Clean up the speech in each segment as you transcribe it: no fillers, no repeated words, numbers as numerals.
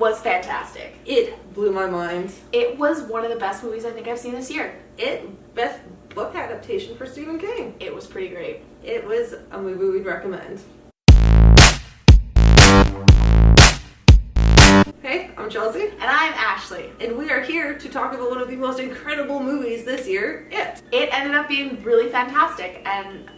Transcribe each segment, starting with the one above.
was fantastic. It blew my mind. It was one of the best movies I think I've seen this year. Best book adaptation for Stephen King. It was pretty great. It was a movie we'd recommend. Hey, I'm Chelsea. And I'm Ashley. And we are here to talk about one of the most incredible movies this year, It. It ended up being really fantastic, and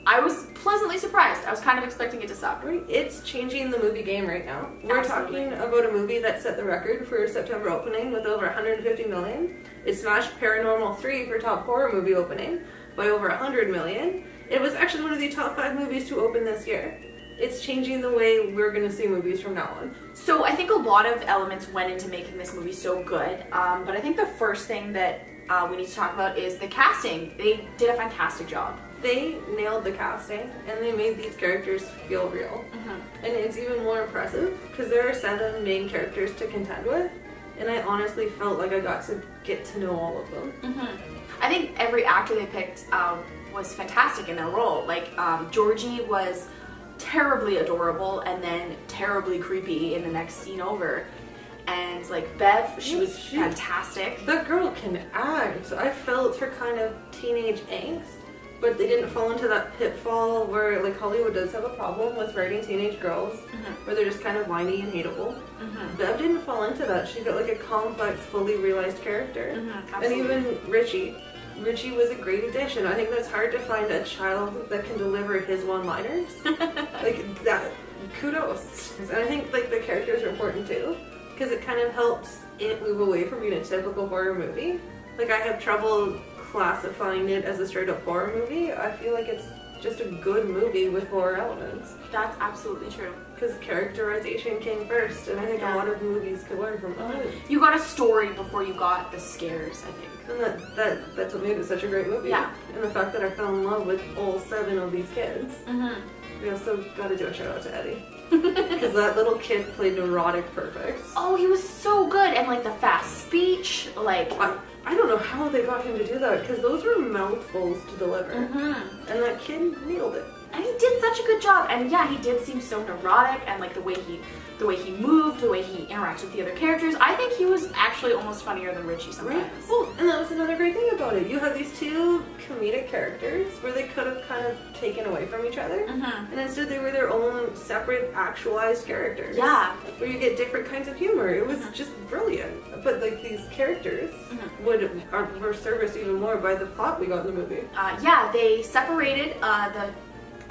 I was pleasantly surprised. I was kind of expecting it to suck. Right? It's changing the movie game right now. We're Absolutely. talking about a movie that set the record for September opening with over 150 million. It smashed Paranormal 3 for top horror movie opening by over 100 million. It was actually one of the top 5 movies to open this year. It's changing the way we're going to see movies from now on. So I think a lot of elements went into making this movie so good, but I think the first thing that we need to talk about is the casting. They did a fantastic job. They nailed the casting and they made these characters feel real. Mm-hmm. And it's even more impressive because there are 7 main characters to contend with, and I honestly felt like I got to get to know all of them. Mm-hmm. I think every actor they picked was fantastic in their role. Like Georgie was terribly adorable and then terribly creepy in the next scene over. And like Bev, she was fantastic. That girl can act. I felt her kind of teenage angst, but they didn't fall into that pitfall where like Hollywood does have a problem with writing teenage girls, where they're just kind of whiny and hateable. Bev didn't fall into that. She got like a complex, fully realized character. And even Richie was a great addition. I think that's hard to find a child that can deliver his one-liners. Like that, kudos. And I think like the characters are important too, because it kind of helps it move away from being a typical horror movie. Like I have trouble classifying it as a straight up horror movie. I feel like it's just a good movie with horror elements. That's absolutely true. Because characterization came first, and I think a lot of movies could learn from that. You got a story before you got the scares, I think. And that's what made it such a great movie. Yeah. And the fact that I fell in love with all 7 of these kids. We also got to do a shout out to Eddie. Because that little kid played neurotic perfect. Oh, he was so good. And like the fast speech, like... I don't know how they got him to do that, because those were mouthfuls to deliver. And that kid nailed it. And he did such a good job. And yeah, he did seem so neurotic, and like the way he moved, the way he interacts with the other characters. I think he was actually almost funnier than Richie sometimes. Right? Well, and that was another great thing about it. You have these 2 comedic characters where they could have kind of taken away from each other, and instead they were their own separate, actualized characters. Yeah. Where you get different kinds of humor. It was just brilliant. But like these characters were serviced even more by the plot we got in the movie. Yeah, they separated the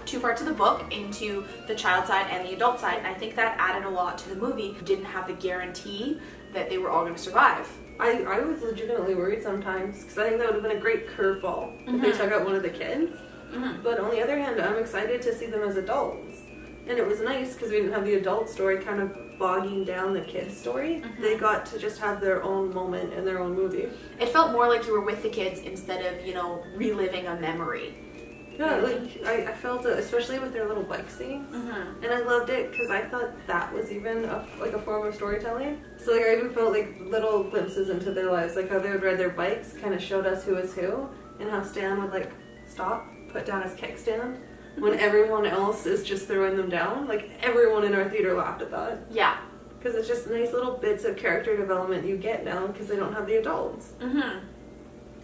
2 parts of the book into the child side and the adult side, and I think that added a lot to the movie. You didn't have the guarantee that they were all going to survive. I was legitimately worried sometimes, because I think that would have been a great curveball if they took out one of the kids. But on the other hand, I'm excited to see them as adults. And it was nice because we didn't have the adult story kind of bogging down the kids' story. They got to just have their own moment in their own movie. It felt more like you were with the kids instead of, reliving a memory. Yeah, like I felt it, especially with their little bike scenes, and I loved it because I thought that was even a form of storytelling. So like I even felt like little glimpses into their lives, like how they would ride their bikes, kind of showed us who is who, and how Stan would like stop, put down his kickstand when everyone else is just throwing them down. Like everyone in our theater laughed at that. Yeah. Because it's just nice little bits of character development you get now because they don't have the adults.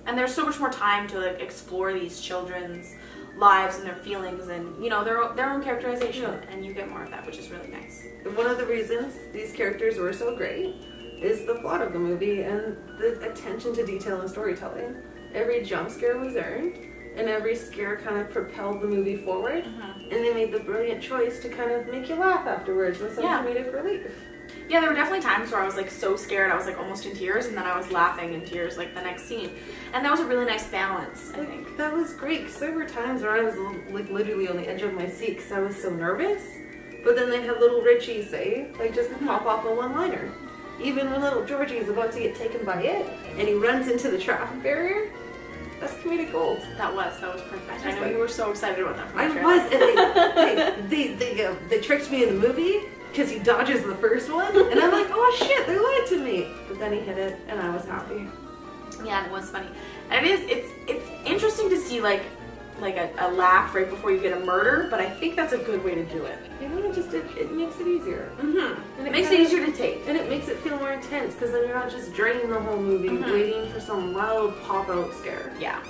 And there's so much more time to like explore these children's lives and their feelings and their own characterization, and you get more of that, which is really nice. One of the reasons these characters were so great is the plot of the movie and the attention to detail and storytelling. Every jump scare was earned, and every scare kind of propelled the movie forward, and they made the brilliant choice to kind of make you laugh afterwards with some comedic relief. Yeah, there were definitely times where I was like so scared, I was like almost in tears, and then I was laughing in tears like the next scene. And that was a really nice balance, I think. That was great, because there were times where I was like literally on the edge of my seat because I was so nervous. But then they'd have little Richie say, like just pop off a one-liner. Even when little Georgie is about to get taken by it, and he runs into the traffic barrier, that's comedic gold. That was perfect. I know you were so excited about that. I was, and they tricked me in the movie. Because he dodges the first one, and I'm like, oh shit, they lied to me. But then he hit it, and I was happy. Yeah, and it was funny. And it's interesting to see like a laugh right before you get a murder, but I think that's a good way to do it. It makes it easier. It makes it easier to take. And it makes it more intense because then you're not just draining the whole movie waiting for some loud pop-out scare. Yeah.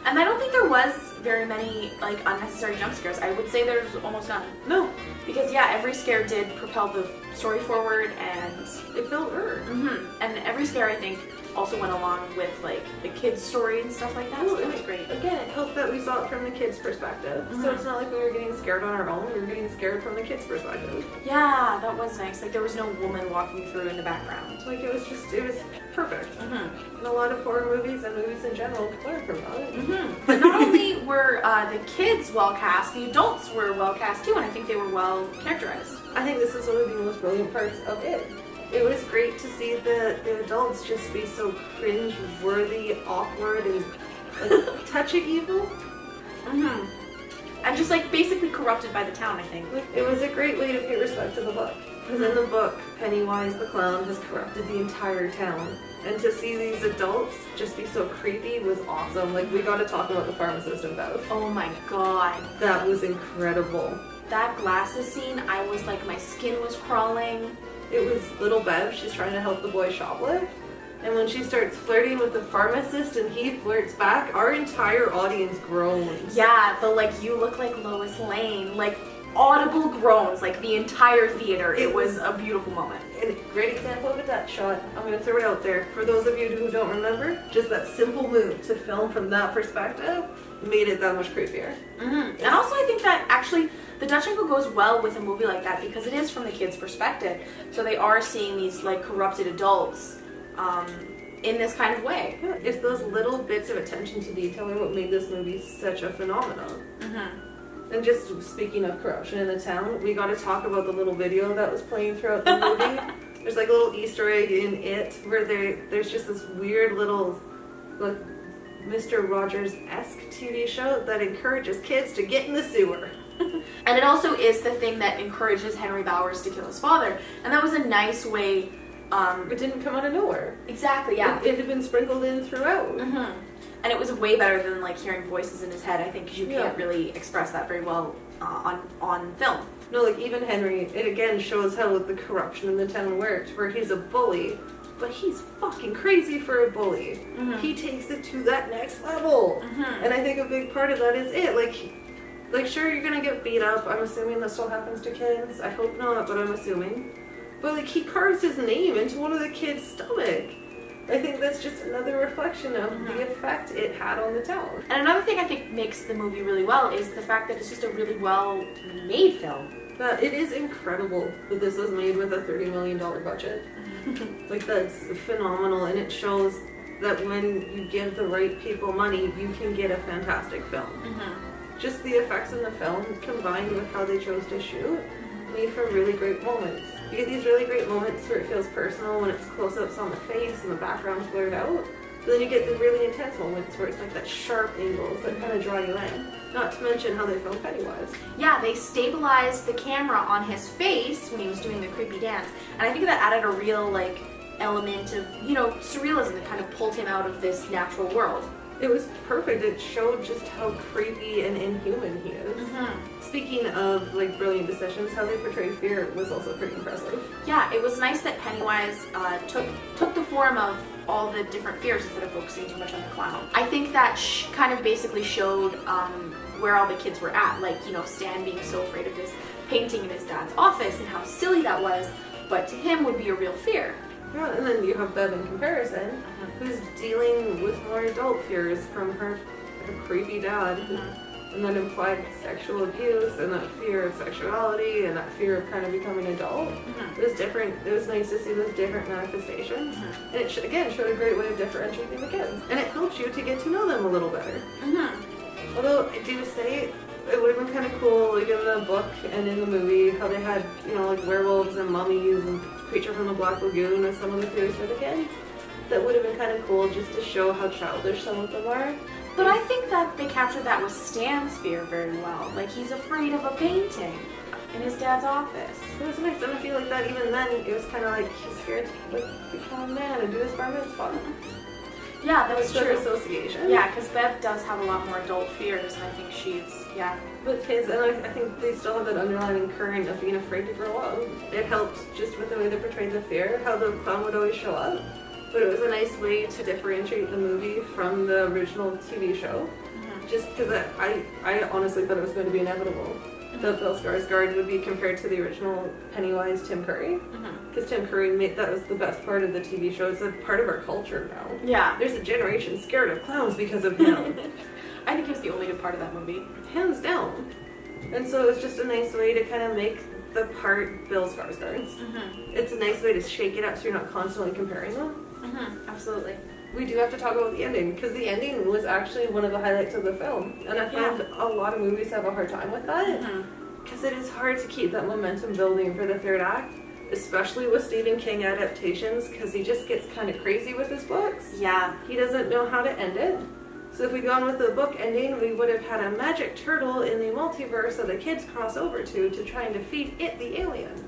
And I don't think there was very many like unnecessary jump scares. I would say there's almost none. No. Because yeah, every scare did propel the story forward, and it felt earned. And every scare, I think, also went along with like the kids' story and stuff like that. Well, So it was great. Again, it helped that we saw it from the kids' perspective. So it's not like we were getting scared on our own. We were getting scared from the kids' perspective. Yeah, that was nice. Like there was no woman walking through in the background. Like it was perfect. And a lot of horror movies and movies in general could learn from that. But not only were the kids well cast, the adults were well cast too, and I think they were well characterized. I think this is one of the most brilliant parts of it. It was great to see the adults just be so cringe-worthy, awkward, and like, touchy evil. And just like basically corrupted by the town, I think. It was a great way to pay respect to the book. Because in the book, Pennywise the clown has corrupted the entire town. And to see these adults just be so creepy was awesome. Like, we got to talk about the pharmacist and Bev. Oh my god. That was incredible. That glasses scene, I was like, my skin was crawling. It was little Bev, she's trying to help the boy shoplift. And when she starts flirting with the pharmacist and he flirts back, our entire audience groans. Yeah, the like, you look like Lois Lane, like audible groans, like the entire theater. It was a beautiful moment. And a great example of a Dutch shot. I'm going to throw it out there. For those of you who don't remember, just that simple move to film from that perspective made it that much creepier. And also I think that actually the Dutch angle goes well with a movie like that because it is from the kids' perspective. So they are seeing these like corrupted adults in this kind of way. Yeah, it's those little bits of attention to detail are what made this movie such a phenomenon. And just speaking of corruption in the town, we got to talk about the little video that was playing throughout the movie. There's like a little Easter egg in it where there's just this weird little like Mr. Rogers-esque TV show that encourages kids to get in the sewer. And it also is the thing that encourages Henry Bowers to kill his father. And that was a nice way. It didn't come out of nowhere. Exactly, yeah. It had been sprinkled in throughout. And it was way better than like hearing voices in his head, I think, because you can't really express that very well on film. No, like even Henry, it again shows how the corruption in the town worked, where he's a bully, but he's fucking crazy for a bully. He takes it to that next level. And I think a big part of that is it. Like sure, you're gonna get beat up. I'm assuming that still happens to kids. I hope not, but I'm assuming. But like he carves his name into one of the kids' stomach. I think that's just another reflection of the effect it had on the town. And another thing I think makes the movie really well is the fact that it's just a really well-made film. It is incredible that this was made with a $30 million budget. Like, that's phenomenal, and it shows that when you give the right people money, you can get a fantastic film. Just the effects in the film, combined with how they chose to shoot, made for really great moments. You get these really great moments where it feels personal when it's close-ups on the face and the background's blurred out. But then you get the really intense moments where it's like that sharp angles that kind of draw you in. Not to mention how they filmed Pennywise. Yeah, they stabilized the camera on his face when he was doing the creepy dance. And I think that added a real, like, element of, you know, surrealism that kind of pulled him out of this natural world. It was perfect. It showed just how creepy and inhuman he is. Speaking of like brilliant decisions, how they portrayed fear was also pretty impressive. Yeah, it was nice that Pennywise took the form of all the different fears instead of focusing too much on the clown. I think that kind of basically showed where all the kids were at. Like, you know, Stan being so afraid of this painting in his dad's office and how silly that was, but to him would be a real fear. Yeah, and then you have Bev in comparison, who's dealing with more adult fears from her creepy dad, and that implied sexual abuse, and that fear of sexuality, and that fear of kind of becoming adult. It was different. It was nice to see those different manifestations, and it again showed a great way of differentiating the kids, and it helps you to get to know them a little better. Although I do say it would have been kind of cool, like in the book and in the movie, how they had, you know, like werewolves and mummies and Creature from the Black Lagoon as some of the fears for the kids. That would have been kind of cool just to show how childish some of them are. But I think that they captured that with Stan's fear very well. Like, he's afraid of a painting in his dad's office. It was nice, and I feel like that even then, it was kind of like he's scared to like become a man and do his bar mitzvah. Yeah, that's Like, true. the association. Yeah, because Bev does have a lot more adult fears, and I think she's, yeah. But his, and I think they still have that underlying current of being afraid to grow up. It helped just with the way they portrayed the fear, how the clown would always show up. But it was a nice way to differentiate the movie from the original TV show. Just because I honestly thought it was going to be inevitable that Bill Skarsgård would be compared to the original Pennywise Tim Curry. Because Tim Curry made that was the best part of the TV show. It's a part of our culture now. Yeah. There's a generation scared of clowns because of him. I think he was the only good part of that movie. Hands down. And so it was just a nice way to kind of make the part Bill Skarsgård's. It's a nice way to shake it up so you're not constantly comparing them. Absolutely. We do have to talk about the ending, because the ending was actually one of the highlights of the film. And I find a lot of movies have a hard time with that. Because it is hard to keep that momentum building for the third act. Especially with Stephen King adaptations, because he just gets kind of crazy with his books. Yeah. He doesn't know how to end it. So if we'd gone with the book ending, we would have had a magic turtle in the multiverse that the kids cross over to try and defeat it, the alien.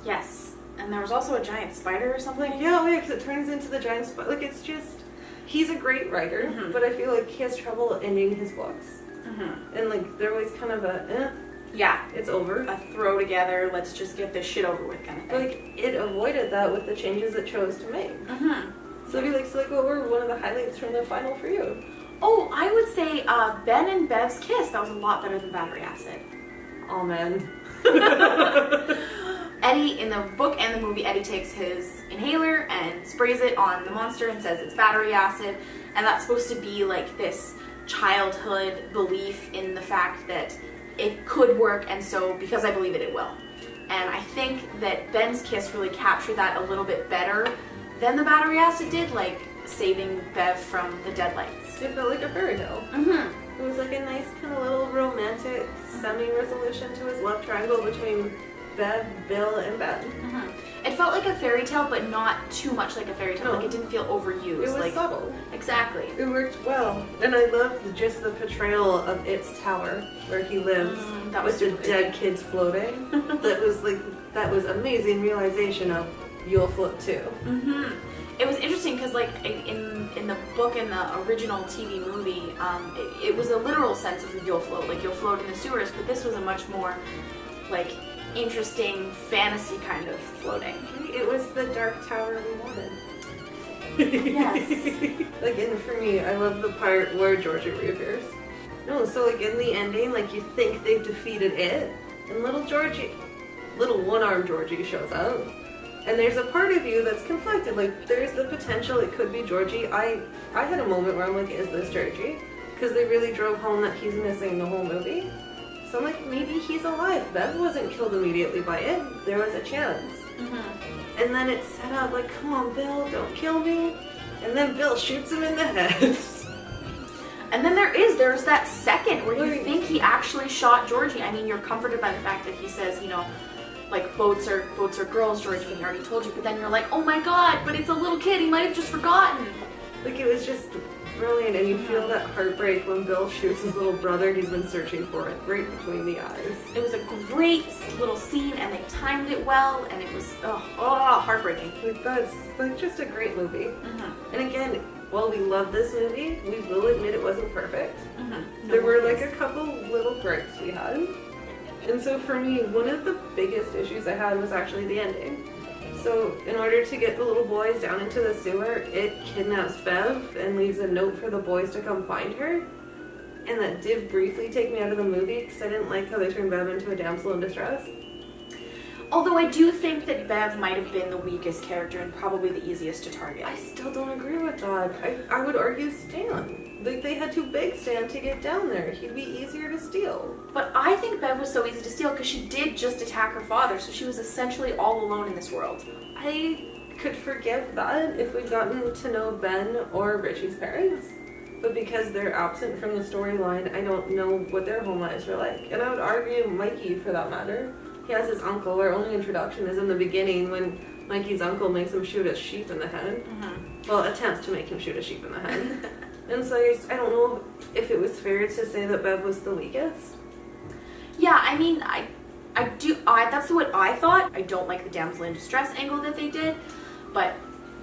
Yes. And there was also a giant spider or something. Yeah, because it turns into the giant spider. Like, it's just... He's a great writer, but I feel like he has trouble ending his books. And, like, they're always kind of a, Yeah. it's over. A throw together, let's just get this shit over with kind of thing. Like, it avoided that with the changes it chose to make. So I'd be like, what were one of the highlights from the final for you? Oh, I would say Ben and Bev's kiss. That was a lot better than Battery Acid. Oh, man. Eddie, in the book and the movie, Eddie takes his inhaler and sprays it on the monster and says it's battery acid. And that's supposed to be like this childhood belief in the fact that it could work, and so because I believe it, it will. And I think that Ben's kiss really captured that a little bit better than the battery acid did, like saving Bev from the deadlights. It felt like a fairy tale. It was like a nice kind of little romantic semi-resolution to his love triangle between Bev, Bill, and Ben. It felt like a fairy tale, but not too much like a fairy tale. No. Like it didn't feel overused. It was like, subtle. Exactly. It worked well. And I loved just the portrayal of its tower where he lives that was with the super dead kids floating. that was amazing realization of you'll float too. It was interesting because, like, in the book and the original TV movie, it was a literal sense of you'll float, like you'll float in the sewers. But this was a much more, like, interesting fantasy kind of floating. It was the dark tower we wanted. Yes. Like, and for me, I love the part where Georgie reappears. No, so like in the ending, like you think they've defeated it, and little one-armed Georgie shows up. And there's a part of you that's conflicted. Like, there's the potential it could be Georgie. I had a moment where I'm like, is this Georgie? Because they really drove home that he's missing the whole movie. So I'm like, maybe he's alive. Bev wasn't killed immediately by it. There was a chance. And then it's set up like, come on, Bill, don't kill me. And then Bill shoots him in the head. And then there's that second where you think he actually shot Georgie. I mean, you're comforted by the fact that he says, you know, like, boats are girls, Georgie, he already told you. But then you're like, oh my god, but it's a little kid, he might have just forgotten. Like, it was just brilliant, and you feel that heartbreak when Bill shoots his little brother he's been searching for it right between the eyes. It was a great little scene, and they timed it well, and it was heartbreaking. Like, that's like just a great movie. And again, while we love this movie, we will admit it wasn't perfect. There were like a couple little gripes we had. And so for me, one of the biggest issues I had was actually the ending. So in order to get the little boys down into the sewer, it kidnaps Bev and leaves a note for the boys to come find her. And that did briefly take me out of the movie because I didn't like how they turned Bev into a damsel in distress. Although I do think that Bev might have been the weakest character and probably the easiest to target. I still don't agree with that. I would argue Stan. Like, they had to beg Stan to get down there. He'd be easier to steal. But I think Bev was so easy to steal because she did just attack her father, so she was essentially all alone in this world. I could forgive that if we'd gotten to know Ben or Richie's parents. But because they're absent from the storyline, I don't know what their home lives were like. And I would argue Mikey, for that matter. He has his uncle. Our only introduction is in the beginning when Mikey's uncle makes him shoot a sheep in the head. Well, attempts to make him shoot a sheep in the head. And so I don't know if it was fair to say that Bev was the weakest. Yeah, I mean, that's what I thought. I don't like the damsel in distress angle that they did, but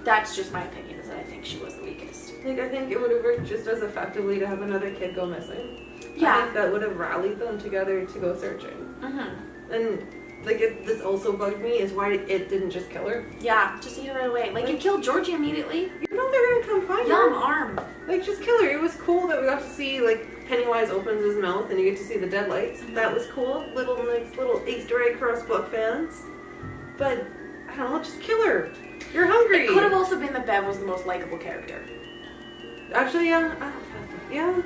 That's just my opinion, is that I think she was the weakest. Like, I think it would have worked just as effectively to have another kid go missing. Yeah. I think that would have rallied them together to go searching. And, like, this also bugged me, is why it didn't just kill her. Yeah, just eat her right away. Like, it killed Georgie immediately. You know they're gonna come find Yum, her. arm. Like, just kill her. It was cool that we got to see, like, Pennywise opens his mouth and you get to see the deadlights. That was cool. Nice little Easter egg for us book fans. But, I don't know, just kill her. You're hungry. It could have also been that Bev was the most likable character. Actually, yeah. Yeah.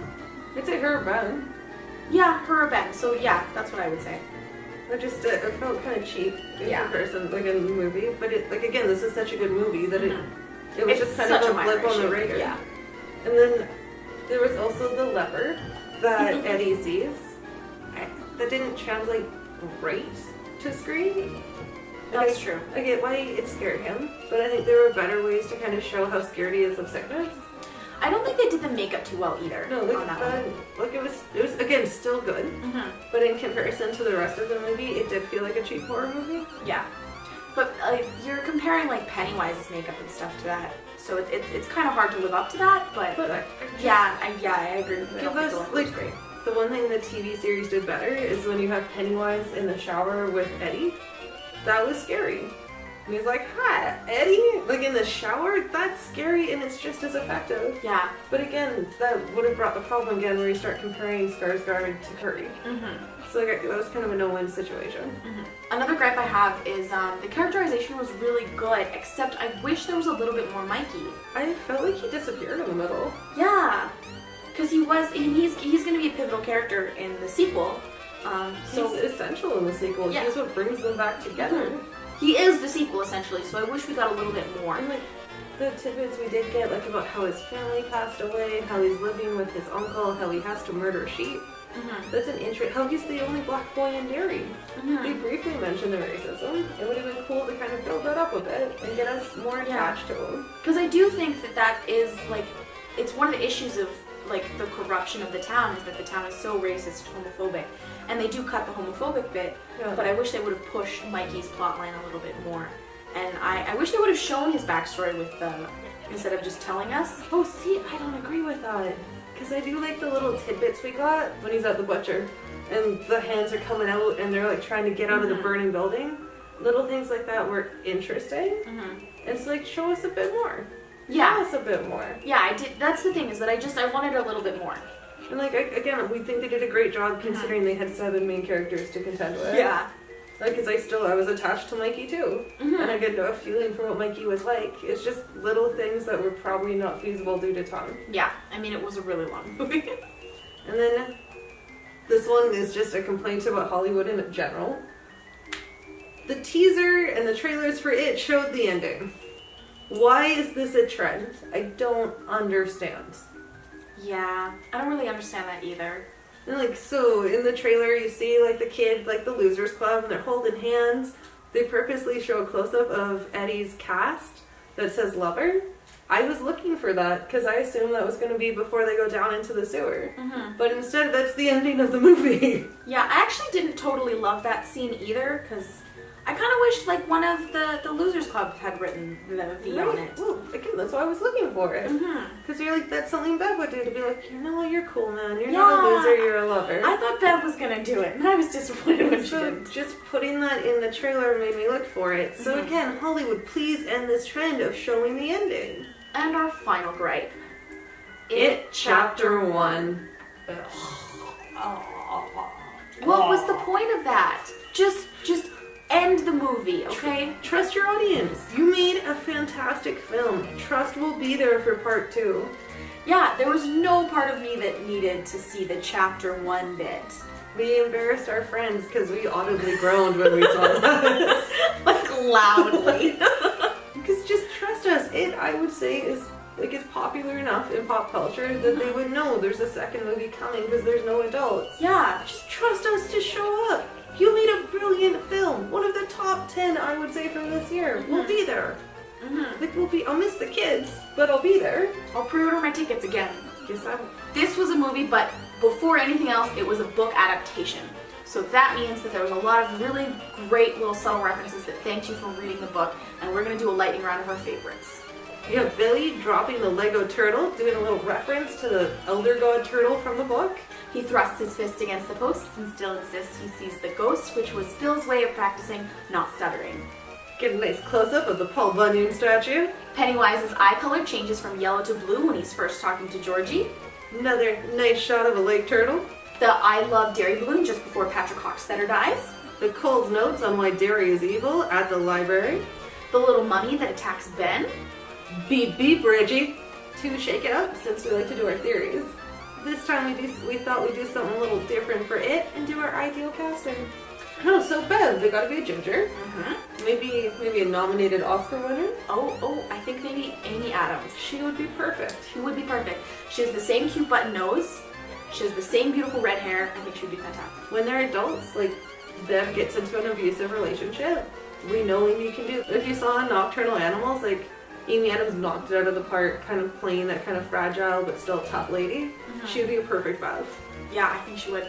I'd say her or Ben. Yeah, her or Ben. So yeah, that's what I would say. It just it felt kind of cheap in Yeah. comparison, like in the movie. But it, like, again, this is such a good movie that it was It's just kind such of a a minor blip on the issue, radar. yeah. And then there was also the leper that Eddie sees. That didn't translate great to screen. That's true. I get why it scared him, but I think there were better ways to kind of show how scared he is of sickness. I don't think they did the makeup too well either. No, on like that that, one. like it was again still good, but in comparison to the rest of the movie, it did feel like a cheap horror movie. Yeah. But you're comparing like Pennywise's makeup and stuff to that, so it's kind of hard to live up to that. But But I agree with you. I give don't think us the look like was great. the one thing the TV series did better is when you have Pennywise in the shower with Eddie. That was scary. And he's like, "Hi, Eddie!" Like in the shower, that's scary, and it's just as effective. Yeah. But again, that would have brought the problem again where you start comparing Skarsgård to Curry. So like, that was kind of a no-win situation. Another gripe I have is the characterization was really good, except I wish there was a little bit more Mikey. I felt like he disappeared in the middle. Yeah, because he's going to be a pivotal character in the sequel. So He's essential in the sequel. Yeah. He's what brings them back together. he is the sequel essentially. So I wish we got a little bit more. And like the tidbits we did get, like about how his family passed away, how he's living with his uncle, how he has to murder sheep. That's an interest. How he's the only black boy in Derry. They briefly mentioned the racism. It would have been cool to kind of build that up a bit and get us more attached to him. Because I do think that is like, it's one of the issues of like the corruption of the town is that the town is so racist, homophobic, and they do cut the homophobic bit. Yeah. But I wish they would have pushed Mikey's plotline a little bit more, and I wish they would have shown his backstory with instead of just telling us. Oh, see, I don't agree with that. Because I do like the little tidbits we got when he's at the butcher and the hands are coming out and they're like trying to get out of the burning building. Little things like that were interesting. And it's like, show us a bit more. Yeah. Tell us a bit more. Yeah, I did. That's the thing is that I wanted a little bit more. And like, again, we think they did a great job considering they had 7 main characters to contend with. Yeah. Like, because I was attached to Mikey too. And I get no feeling for what Mikey was like. It's just little things that were probably not feasible due to time. Yeah. I mean, it was a really long movie. And then this one is just a complaint about Hollywood in general. The teaser and the trailers for it showed the ending. Why is this a trend? I don't understand. Yeah. I don't really understand that either. And like, so in the trailer you see like the kid, like the Losers Club, and they're holding hands. They purposely show a close-up of Eddie's cast that says lover. I was looking for that because I assumed that was going to be before they go down into the sewer. But instead that's the ending of the movie. Yeah, I actually didn't totally love that scene either because I kind of wished like one of the Losers Club had written the V on it. Well, again, that's why I was looking for it. Because you're like, that's something Bev would do, to be like, you know what, you're cool, man. You're not a loser, you're a lover. I thought Bev was gonna do it, and I was disappointed when she So didn't. just putting that in the trailer made me look for it. So again, Hollywood, please end this trend of showing the ending. And our final gripe. It Chapter 1. What was the point of that? Just end the movie, okay? Trust your audience. You made a fantastic film. Trust will be there for part 2. Yeah, there was no part of me that needed to see the Chapter 1 bit. We embarrassed our friends because we audibly groaned when we saw this. Like, loudly. Because just trust us. It, I would say, is popular enough in pop culture that they would know there's a second movie coming because there's no adults. Yeah. Just trust us to show up. You made a brilliant film. One of the top 10, I would say, from this year. We'll be there. Like, I'll miss the kids, but I'll be there. I'll pre-order my tickets again. Yes, I will. This was a movie, but before anything else, it was a book adaptation. So that means that there was a lot of really great little subtle references that thanked you for reading the book, and we're going to do a lightning round of our favorites. You have Billy dropping the Lego turtle, doing a little reference to the Elder God turtle from the book. He thrusts his fist against the posts and still insists he sees the ghost, which was Bill's way of practicing not stuttering. Get a nice close-up of the Paul Bunyan statue. Pennywise's eye color changes from yellow to blue when he's first talking to Georgie. Another nice shot of a lake turtle. The I love Derry balloon just before Patrick Hockstetter dies. The Cole's notes on why Derry is evil at the library. The little mummy that attacks Ben. Beep beep, Reggie. To shake it up, since we like to do our theories. This time we thought we'd do something a little different for it and do our ideal casting. Oh, so Bev, they gotta be a ginger. Maybe a nominated Oscar winner. Oh, I think maybe Amy Adams. She would be perfect. She would be perfect. She has the same cute button nose. She has the same beautiful red hair. I think she would be fantastic. When they're adults, like, Bev gets into an abusive relationship, we know Amy can do it. If you saw in Nocturnal Animals, like, Amy Adams knocked it out of the park, kind of playing that kind of fragile but still tough lady. She would be a perfect Bev. Yeah, I think she would.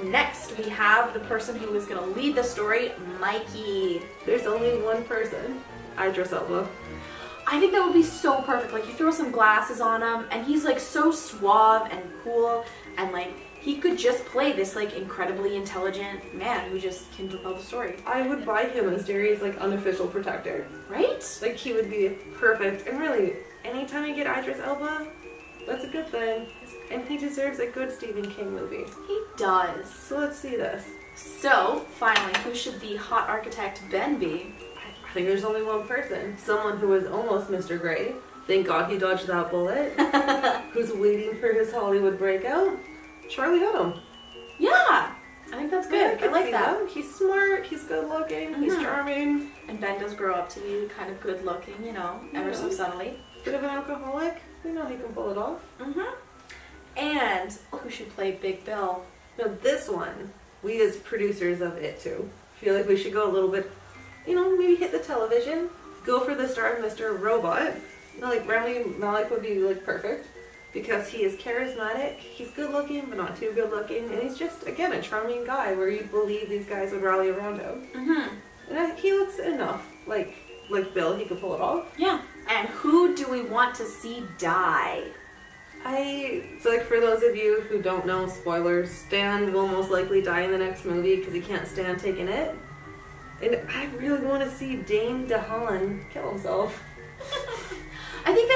Next, we have the person who is going to lead the story, Mikey. There's only one person, Idris Elba. I think that would be so perfect. Like, you throw some glasses on him, and he's like so suave and cool, and like he could just play this like incredibly intelligent man who just can tell the story. I would buy him as Derry's like unofficial protector. Right? Like, he would be perfect. And really, anytime you get Idris Elba, that's a good thing. And he deserves a good Stephen King movie. He does. So let's see this. So, finally, who should the hot architect Ben be? I think there's only one person. Someone who was almost Mr. Grey. Thank God he dodged that bullet. Who's waiting for his Hollywood breakout? Charlie Hunnam. Yeah! I think that's good. Yeah, I like that. He's smart, he's good looking, he's charming. And Ben does grow up to be kind of good looking, you know, ever so subtly. Bit of an alcoholic. We know he can pull it off. And who should play Big Bill? Now this one, we as producers of it too, feel like we should go a little bit, you know, maybe hit the television, go for the star of Mr. Robot. Now, like, Rami Malek would be like perfect because he is charismatic, he's good looking but not too good looking, and he's just, again, a charming guy where you believe these guys would rally around him. And he looks enough like Bill, he could pull it off. Yeah. And who do we want to see die? So like, for those of you who don't know, spoilers, Stan will most likely die in the next movie because he can't stand taking it. And I really want to see Dane DeHaan kill himself. I think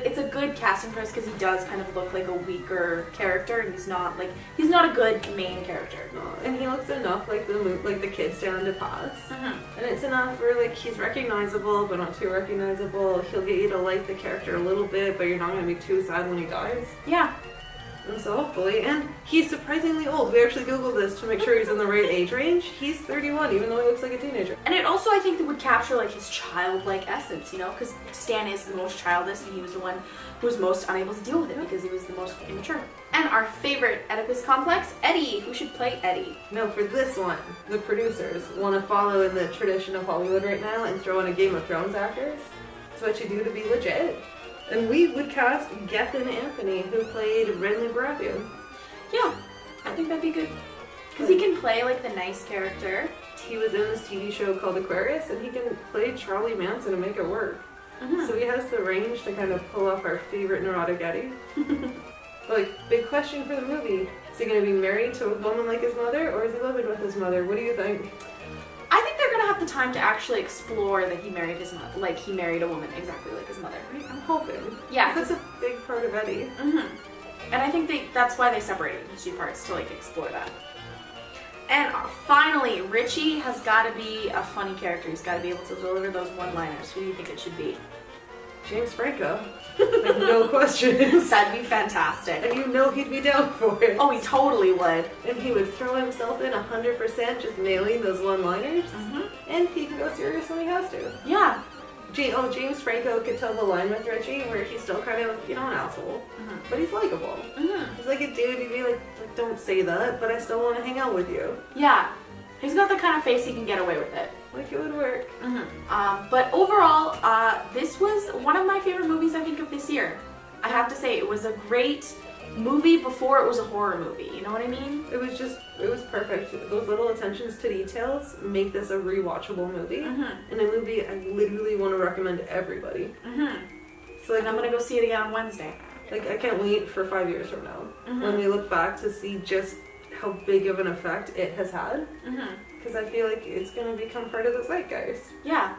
it's a good casting choice because he does kind of look like a weaker character, and he's not a good main character. No, and he looks enough like the kid stand to pass. And it's enough where like he's recognizable but not too recognizable. He'll get you to like the character a little bit, but you're not going to be too sad when he dies. Yeah. And so hopefully, and he's surprisingly old. We actually Googled this to make sure he's in the right age range. He's 31, even though he looks like a teenager. And it also, I think, that would capture like his childlike essence, you know, because Stan is the most childish, and he was the one who was most unable to deal with it because he was the most immature. And our favorite Oedipus complex, Eddie. Who should play Eddie? Now for this one, the producers want to follow in the tradition of Hollywood right now and throw in a Game of Thrones actors. That's what you do to be legit. And we would cast Gethin Anthony, who played Renly Baratheon. Yeah, I think that'd be good. Because he can play like the nice character. He was in this TV show called Aquarius, and he can play Charlie Manson and make it work. So he has the range to kind of pull off our favorite neurotic Eddie. But like, big question for the movie. Is he going to be married to a woman like his mother, or is he living with his mother? What do you think? I think they're gonna have the time to actually explore that he married his mother, like he married a woman exactly like his mother. I'm hoping. Yeah, that's a big part of Eddie. And I think that's why they separated the two parts, to like explore that. And finally, Richie has got to be a funny character. He's got to be able to deliver those one-liners. Who do you think it should be? James Franco. Like, no questions. That'd be fantastic. And you know he'd be down for it. Oh, he totally would. And he would throw himself in 100%, just nailing those one-liners. And he can go serious when he has to. Yeah. James Franco could tell the line with Richie where he's still kind of, you know, an asshole. But he's likable. He's like a dude, he'd be like, don't say that, but I still want to hang out with you. Yeah. He's got the kind of face he can get away with it. Like, it would work. But overall, this was one of my favorite movies I think of this year. I have to say, it was a great movie before it was a horror movie. You know what I mean? It was perfect. Those little attentions to details make this a rewatchable movie. And a movie I literally want to recommend to everybody. So like, And I'm gonna go see it again on Wednesday. Like, I can't wait for 5 years from now when we look back to see just how big of an effect it has had. Because I feel like it's going to become part of the zeitgeist. Yeah.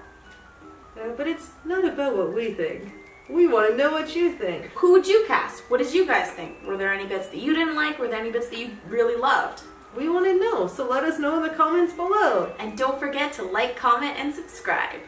But it's not about what we think. We want to know what you think. Who would you cast? What did you guys think? Were there any bits that you didn't like? Were there any bits that you really loved? We want to know, so let us know in the comments below. And don't forget to like, comment, and subscribe.